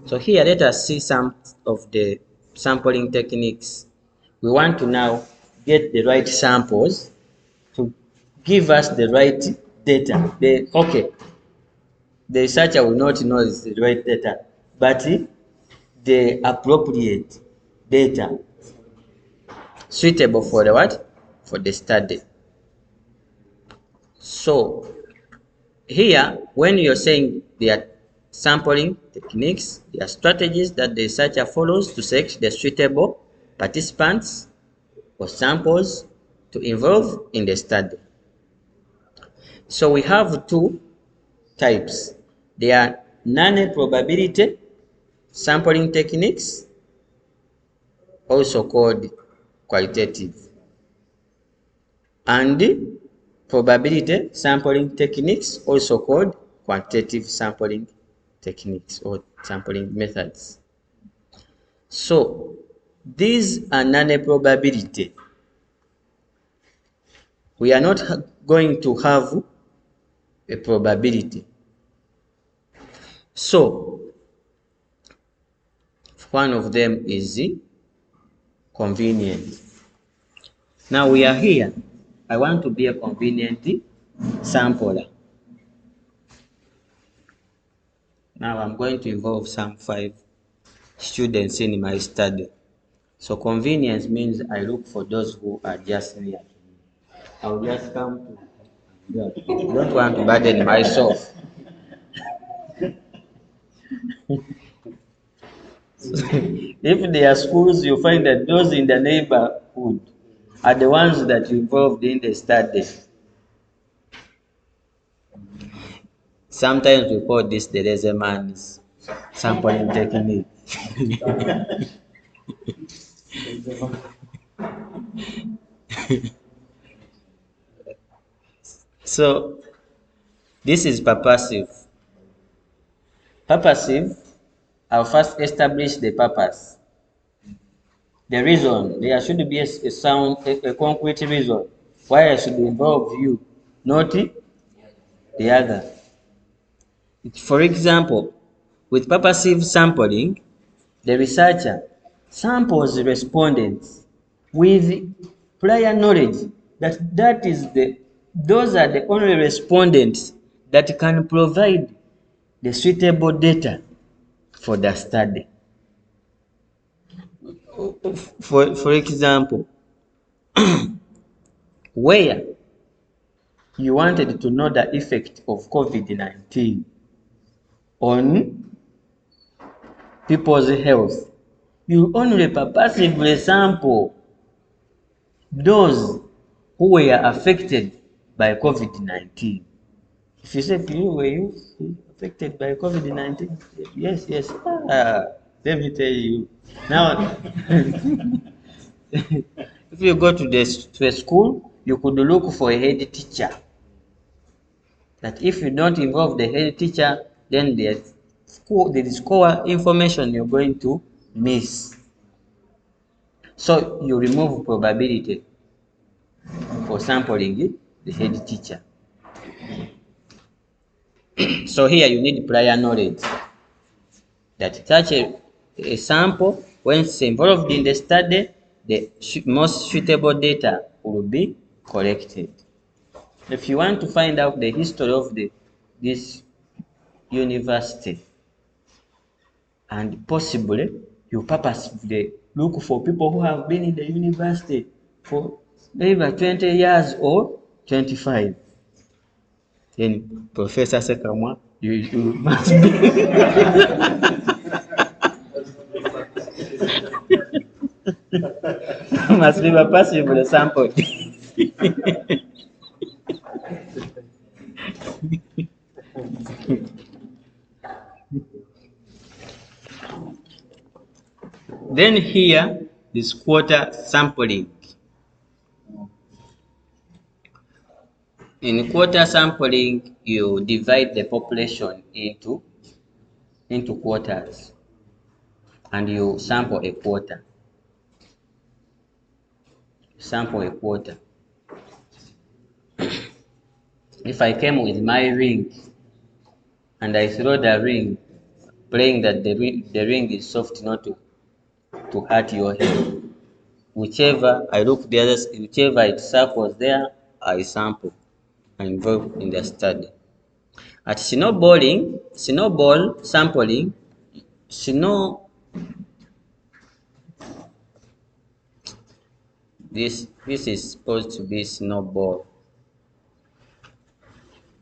So here let us see some of the sampling techniques. We want to now get the right samples to give us the right data. The researcher will not know it's the right data, but the appropriate data suitable for the what? For the study. So here, when you're saying there are sampling techniques, there are strategies that the researcher follows to select the suitable participants or samples to involve in the study. So we have two types. There are non-probability sampling techniques, also called qualitative, and probability sampling techniques, also called quantitative sampling techniques or sampling methods. So these are non-probability. We are not going to have a probability. So one of them is convenient. Now we are here. I want to be a convenient sampler. Now I'm going to involve some 5 students in my study. So convenience means I look for those who are just near to me. I'll just come to. I don't want to burden myself. If there are schools, you find that those in the neighborhood are the ones that you involved in the study. Sometimes we call this the lazy man's sampling technique. So this is purposive. Purposive, I'll first establish the purpose. The reason, there should be a concrete reason why I should involve you, not the other. For example, with purposive sampling, the researcher samples respondents with prior knowledge that those are the only respondents that can provide the suitable data for the study. For example, where you wanted to know the effect of COVID-19 on people's health, you only purposively sample those who were affected by COVID-19. If you say to you, were you affected by COVID-19? Yes, yes. Let me tell you. Now, if you go to a school, you could look for a head teacher. That if you don't involve the head teacher, then there is core information you're going to miss. So you remove probability for sampling the head teacher. So here you need prior knowledge that such a sample, once involved in the study, the most suitable data will be collected. If you want to find out the history of this university, and possibly you purposefully look for people who have been in the university for maybe 20 years or 25. Then Professor Sekamwa, you must be must be purposefully sample. Then here is quarter sampling. In quarter sampling, you divide the population into quarters and you sample a quarter. Sample a quarter. If I came with my ring and I throw the ring praying that the ring is soft not to hurt your head. Whichever I look the others, whichever it samples there, I sample. I'm involved in the study. At snowball sampling, snow this is supposed to be snowball.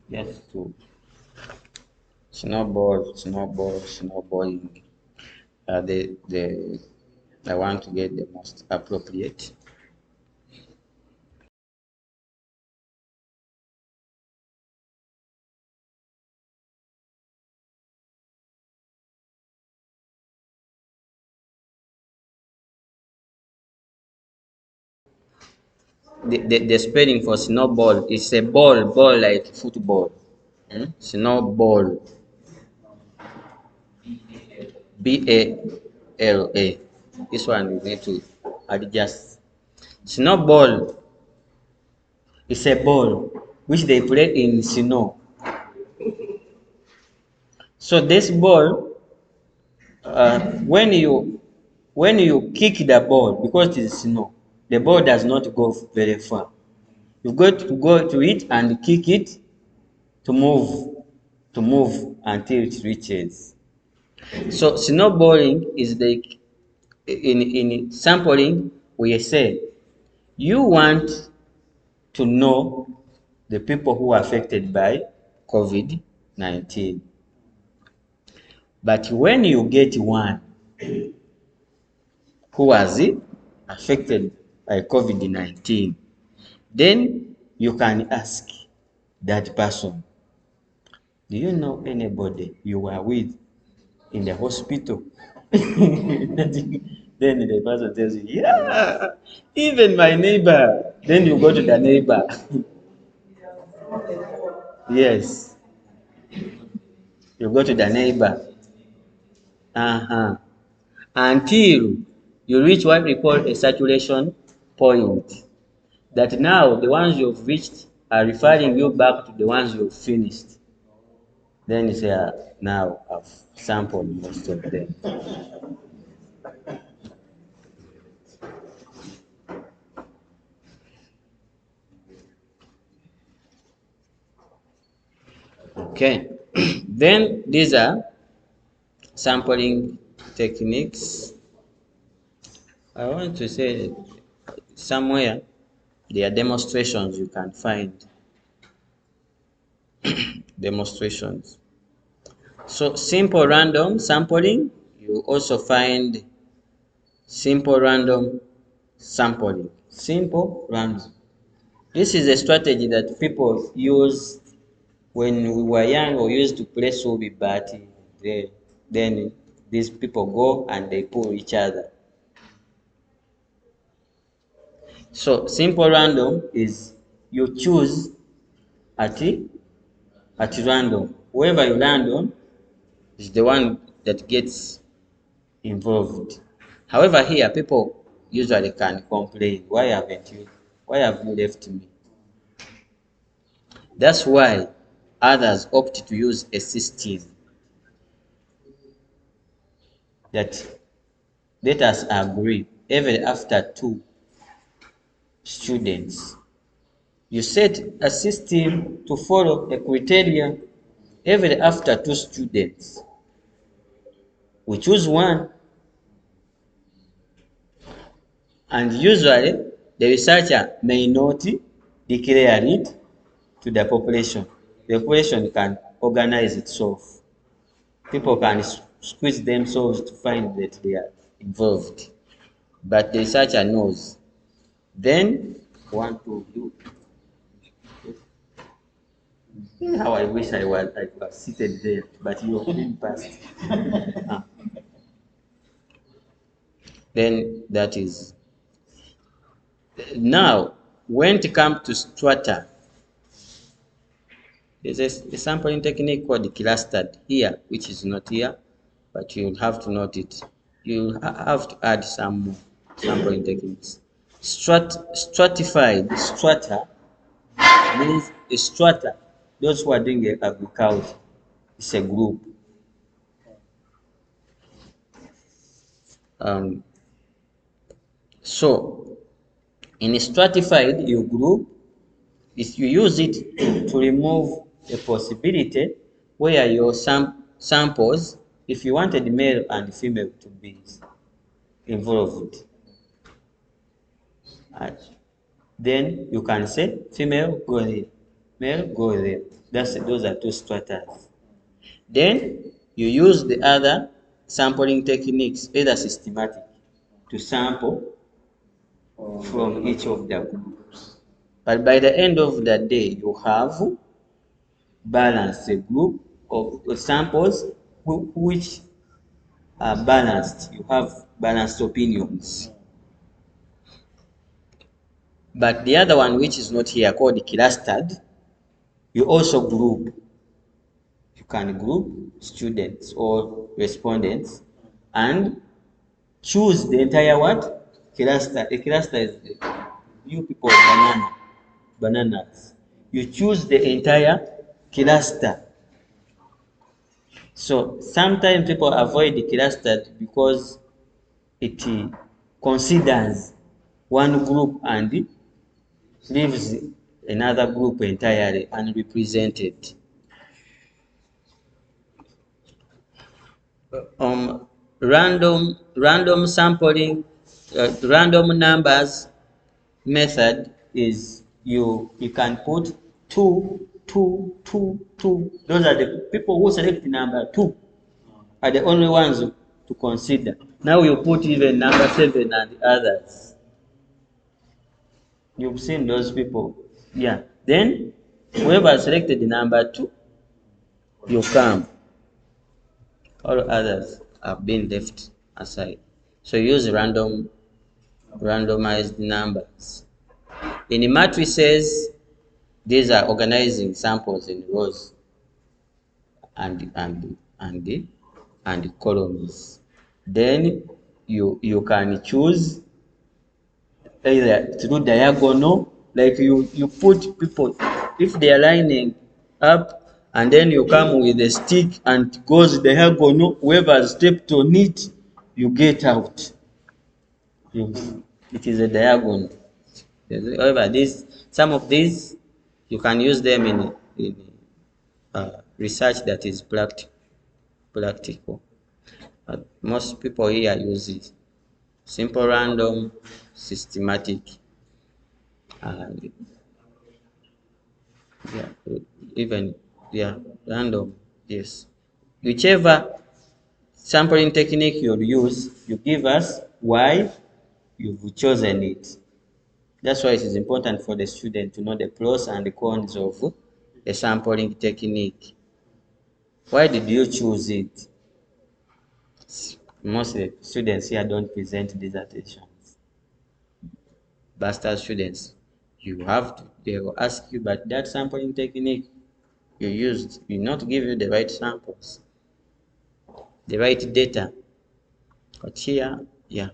Yes, to snowballing. The I want to get the most appropriate. The spelling for snowball is a ball like football. Snowball, BALA. This one you need to adjust. Snowball is a ball which they play in snow. So this ball, uh, when you when you kick the ball, because it is snow, the ball does not go very far. You've got to go to it and kick it to move until it reaches. So snowballing is like in sampling we say you want to know the people who are affected by COVID-19. But when you get one who was affected by COVID-19, then you can ask that person, do you know anybody you were with in the hospital? Then the person tells you, yeah, even my neighbor. Then you go to the neighbor. Yes, you go to the neighbor. Uh-huh. Until you reach what we call a saturation point. That now the ones you've reached are referring you back to the ones you've finished. Then you say, now I've sampled most of them. Okay. Then these are sampling techniques. I want to say somewhere there are demonstrations you can find. Demonstrations. So simple random sampling, you also find simple random sampling. Simple random. This is a strategy that people use when we were young or used to play Subi Bati. Then these people go and they pull each other. So simple random is you choose at random. Whoever you land on is the one that gets involved. However, here people usually can complain, why have you left me? That's why others opt to use a system that let us agree even after two students. You set a system to follow a criteria even after two students. We choose one, and usually the researcher may not declare it to the population. The population can organize itself. People can squeeze themselves to find that they are involved. But the researcher knows. Then, want to do. How I wish I was seated there, but you have been passed. Ah. Then that is. Now, when it comes to strata, there's a sampling technique called clustered here, which is not here, but you'll have to note it. You'll have to add some more sampling techniques. Stratified strata means a strata. Those who are doing agriculture, it's a group. Um, so in stratified, you group, is you use it to remove a possibility where your samples, if you wanted male and female to be involved, and then you can say female go there, male go there. Those are two stratas. Then you use the other sampling techniques, either systematic, to sample from each of the groups. But by the end of the day, you have balanced a group of samples which are balanced. You have balanced opinions. But the other one, which is not here, called clustered, you also group. You can group students or respondents and choose the entire what? Cluster. A cluster is you people bananas. You choose the entire cluster. So sometimes people avoid the clustered because it considers one group and leaves another group entirely unrepresented. Random sampling, random numbers method is you can put two, two, two, two. Those are the people who select the number two are the only ones to consider. Now you put even number 7 and the others. You've seen those people. Yeah. Then whoever selected the number 2, you come. All others have been left aside. So use randomized numbers. In matrices, these are organizing samples in rows and columns. Then you can choose either through diagonal, like you put people, if they are lining up, and then you come with a stick and it goes diagonal, whoever has stepped on it, you get out. It is a diagonal. However, some of these, you can use them in research that is practical. But most people here use it. Simple random, systematic, and yeah, even yeah, random, yes. Whichever sampling technique you use, you give us why you've chosen it. That's why it is important for the student to know the pros and the cons of a sampling technique. Why did you choose it? Most students here don't present dissertations. Bastard students, they will ask you, but that sampling technique you used will not give you the right samples, the right data. But here, yeah,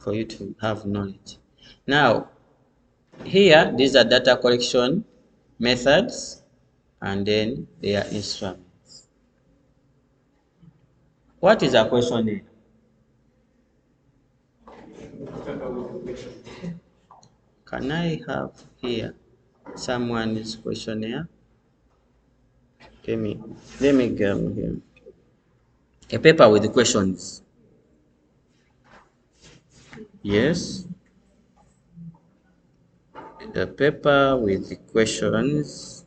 for you to have knowledge. Now, here, these are data collection methods, and then they are instruments. What is a questionnaire? Can I have here someone's questionnaire? Let me go here. A paper with the questions. Yes. A paper with the questions.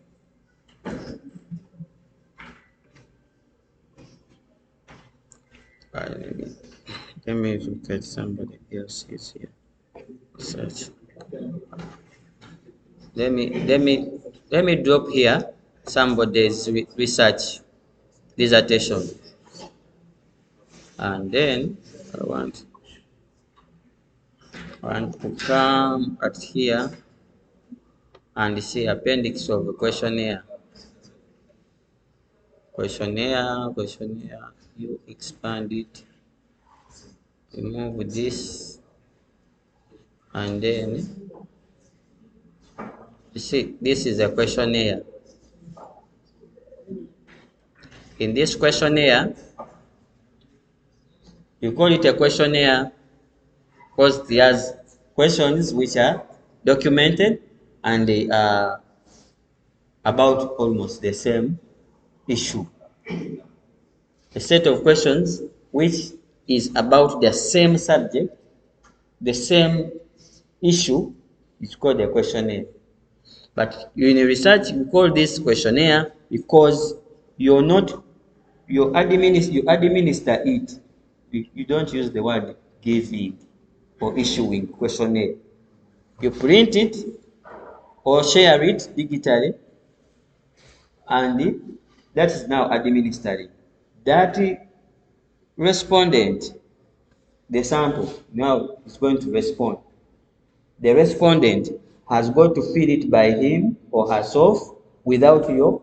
Let me look at somebody else is here. Search. Let me drop here somebody's research dissertation, and then I want to come at here and see appendix of a questionnaire. Questionnaire, you expand it, remove this, and then you see this is a questionnaire. In this questionnaire, You call it a questionnaire because it has questions which are documented and they are about almost the same issue. A set of questions which is about the same subject, the same issue, is called a questionnaire. But in research, we call this questionnaire because you're not you administer it. You don't use the word giving or issuing questionnaire. You print it or share it digitally, and that is now administering. That respondent, the sample, now is going to respond. The respondent has got to fill it by him or herself without your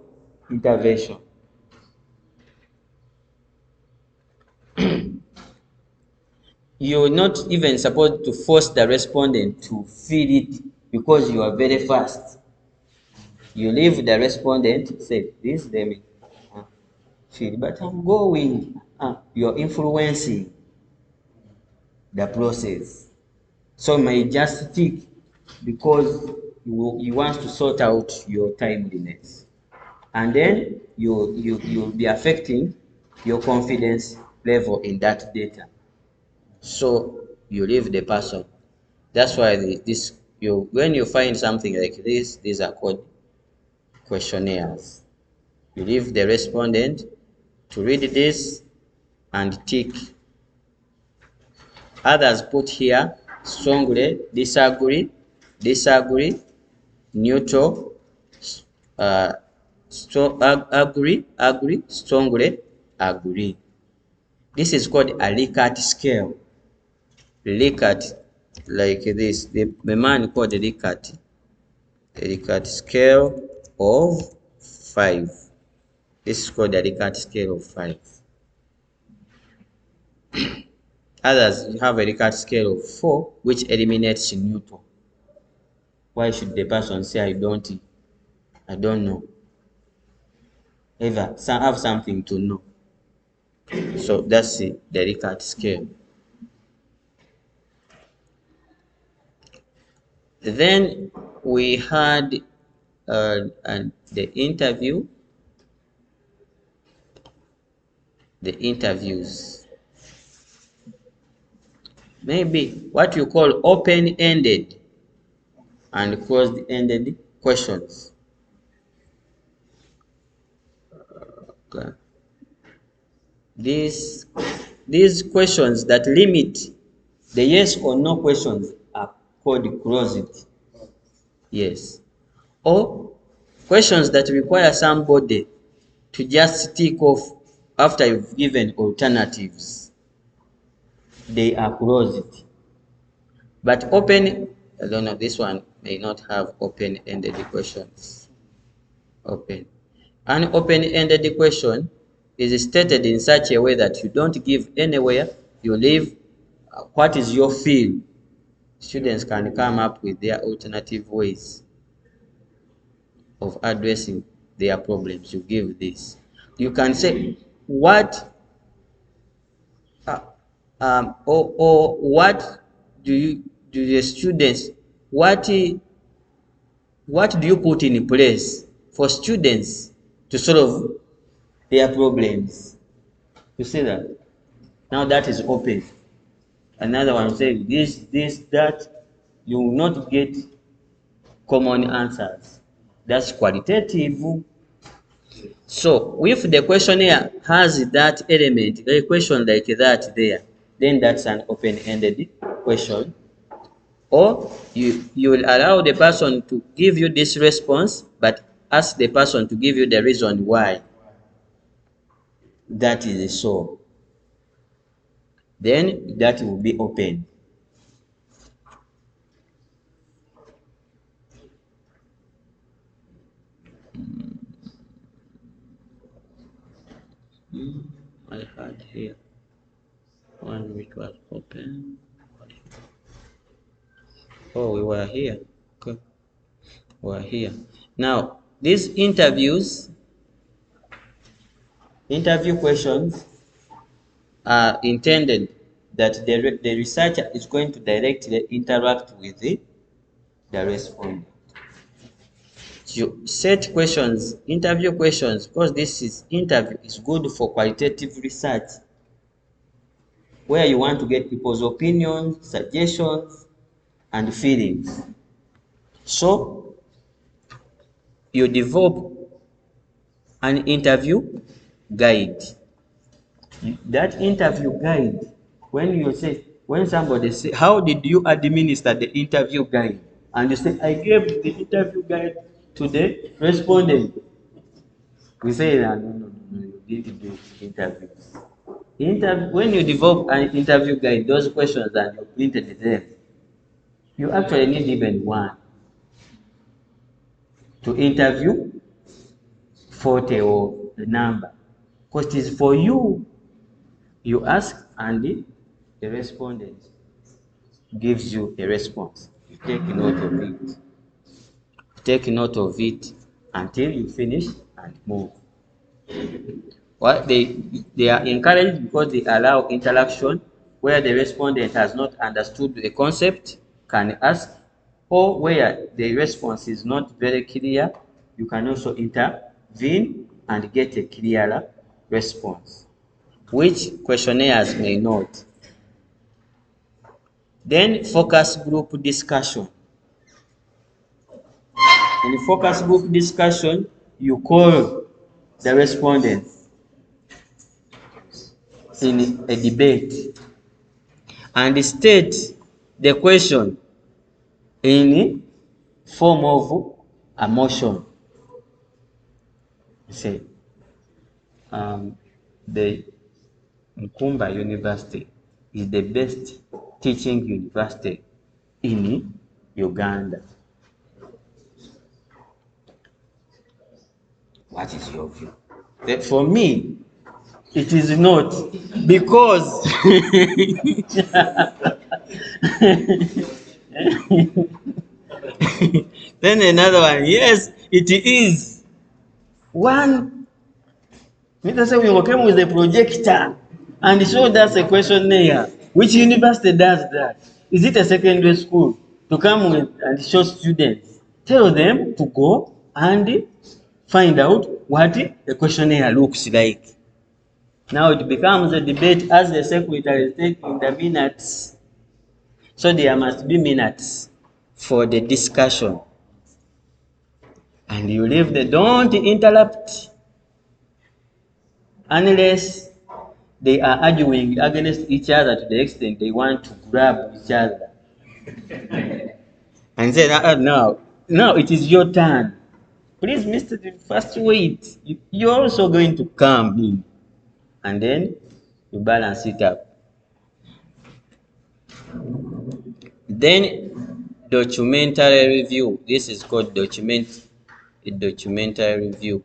intervention. You're not even supposed to force the respondent to fill it because you are very fast. You leave the respondent, say, this, let me fill, but I'm going. You're influencing the process. So you may just tick because you want to sort out your timeliness. And then you'll be affecting your confidence level in that data. So you leave the person. That's why when you find something like this, these are called questionnaires. You leave the respondent to read this and tick. Others put here strongly, disagree, disagree, neutral, agree, agree, strongly, agree. This is called a Likert scale. Likert, like this, the man called the Likert scale of 5. This is called the Likert scale of 5. Others have a Likert scale of 4, which eliminates neutral. Why should the person say I don't know? Ever have something to know. So that's the Likert scale. Then we had the interviews. Maybe what you call open-ended and closed-ended questions. Okay. These questions that limit the yes or no questions are called closed. Yes. Or questions that require somebody to just tick off after you've given alternatives. They are closed. But open, I don't know, this one may not have open-ended questions. Open. An open-ended question is stated in such a way that you don't give anywhere, you leave what is your field. Students can come up with their alternative ways of addressing their problems. You give this. You can say, what or what do the students, what do you put in place for students to solve their problems? You see that? Now that is open. Another one say this, that. You will not get common answers. That's qualitative. So if the questionnaire has that element, a question like that there, then that's an open-ended question. Or you will allow the person to give you this response, but ask the person to give you the reason why that is so. Then that will be open. I had here one which was open. Oh, we were here. Okay. We were here. Now, these interview questions are intended that the researcher is going to directly interact with the respondent. You set questions, interview questions, because this is interview is good for qualitative research, where you want to get people's opinions, suggestions, and feelings. So you develop an interview guide. That interview guide, when somebody say, how did you administer the interview guide? And you say, I gave the interview guide to the respondent. We say, no, no, no, no, you didn't do interviews. When you develop an interview guide, those questions and you printed them, you actually need even one to interview 40 or the number. Because it is for you. You ask and the respondent gives you a response. You take note of it. Take note of it until you finish and move. What they are encouraged because they allow interaction where the respondent has not understood the concept, can ask, or where the response is not very clear, you can also intervene and get a clearer response, which questionnaires may not. Then focus group discussion. In the focus group discussion, you call the respondents in a debate and state the question in form of a motion. Say, the Nkumba University is the best teaching university in Uganda. What is your view? For me, it is not, because then another one, yes, it is. One, Mr. Sewingo came with a projector and showed us a questionnaire. Which university does that? Is it a secondary school to come with and show students? Tell them to go and find out what the questionnaire looks like. Now it becomes a debate as the secretary is taking the minutes. So there must be minutes for the discussion. And you leave the, don't interrupt unless they are arguing against each other to the extent they want to grab each other. And say, now it is your turn. Please, Mr. First wait. You're also going to come in. And then you balance it up. Then documentary review. This is called documentary review.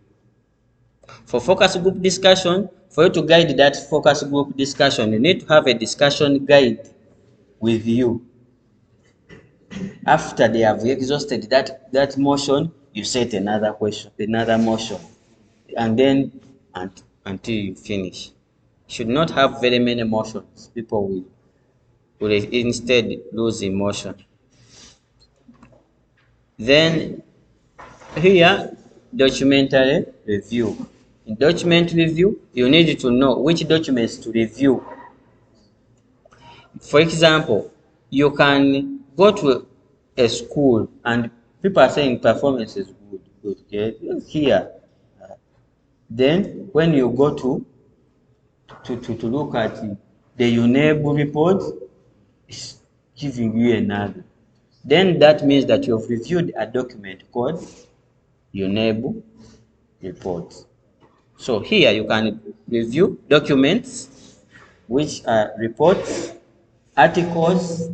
For focus group discussion, for you to guide that focus group discussion, you need to have a discussion guide with you. After they have exhausted that motion, you set another question, another motion, and then until you finish. You should not have very many motions. People will instead lose emotion. Then here, documentary review. In document review, you need to know which documents to review. For example, you can go to a school and people are saying performance is good. Okay, here. Then when you go to look at the UNEB report, it's giving you another. Then that means that you have reviewed a document called UNEB report. So here you can review documents, which are reports, articles,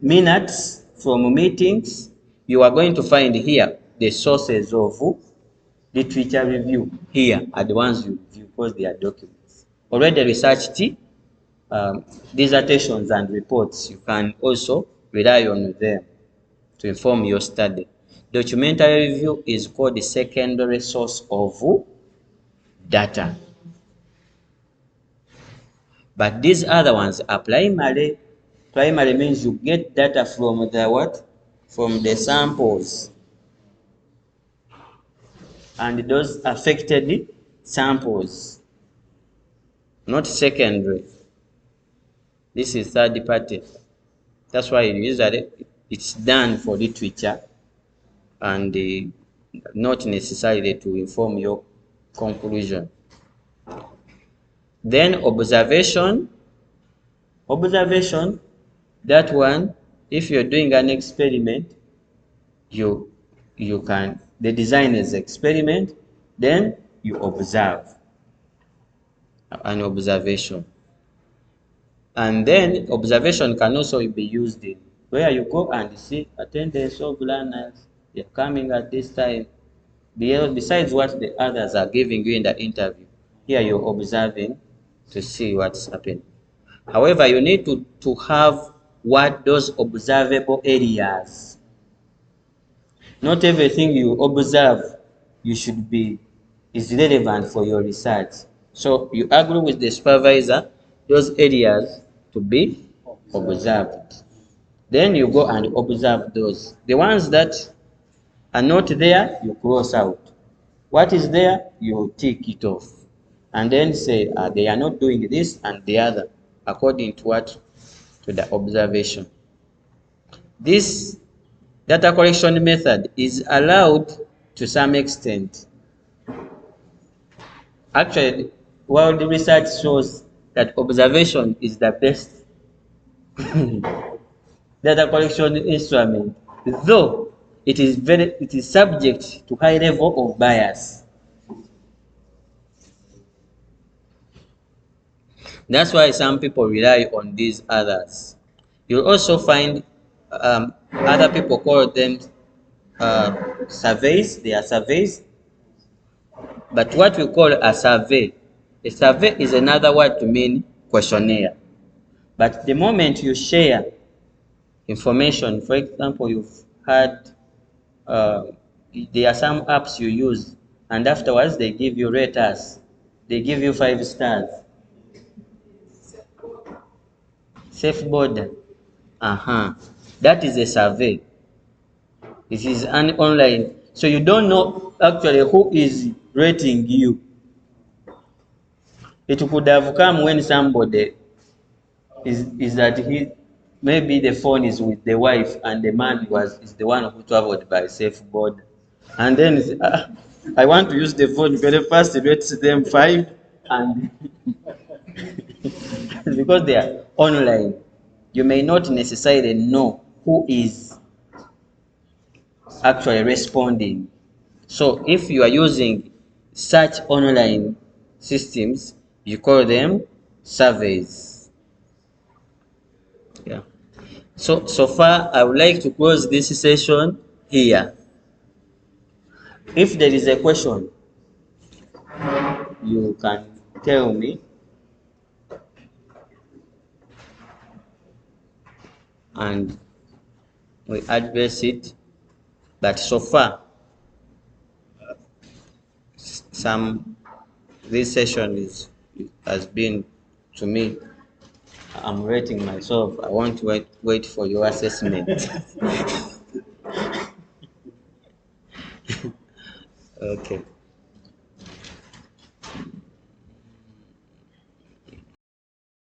minutes from meetings. You are going to find here the sources of literature review. Here are the ones you review because they are documents. Already researched dissertations and reports. You can also rely on them to inform your study. Documentary review is called the secondary source of data. But these other ones are primary. Primary means you get data from the what? From the samples. And those affected samples. Not secondary. This is third party. That's why usually it's done for literature and not necessarily to inform your conclusion. Then observation. Observation, that one, if you're doing an experiment, you can, the design is experiment, then you observe an observation. And then observation can also be used in where you go and see attendance of learners, they're coming at this time. Besides what the others are giving you in the interview, here you're observing to see what's happening. However, you need to have what those observable areas. Not everything you observe you should be is relevant for your research. So you agree with the supervisor those areas to be observed. Then you go and observe those. The ones that are not there, you cross out. What is there, you tick it off. And then say they are not doing this and the other, according to what? To the observation. This data collection method is allowed to some extent. Actually, world research shows that observation is the best data collection instrument, though it is subject to high level of bias. That's why some people rely on these others. You'll also find other people call them surveys. They are surveys. But what we call a survey is another word to mean questionnaire. But the moment you share information, for example, you've had, there are some apps you use, and afterwards they give you raters. They give you 5 stars. Safe border. That is a survey. It is an online. So you don't know actually who is rating you. It could have come when somebody is that he, maybe the phone is with the wife and the man is the one who traveled by safe border. And then I want to use the phone very fast, rates them 5 and because they are online, you may not necessarily know who is actually responding. So if you are using such online systems, you call them surveys. Yeah. So far, I would like to close this session here. If there is a question, you can tell me, and we address it. But so far, this session has been, to me, I'm rating myself. I want to wait for your assessment. Okay.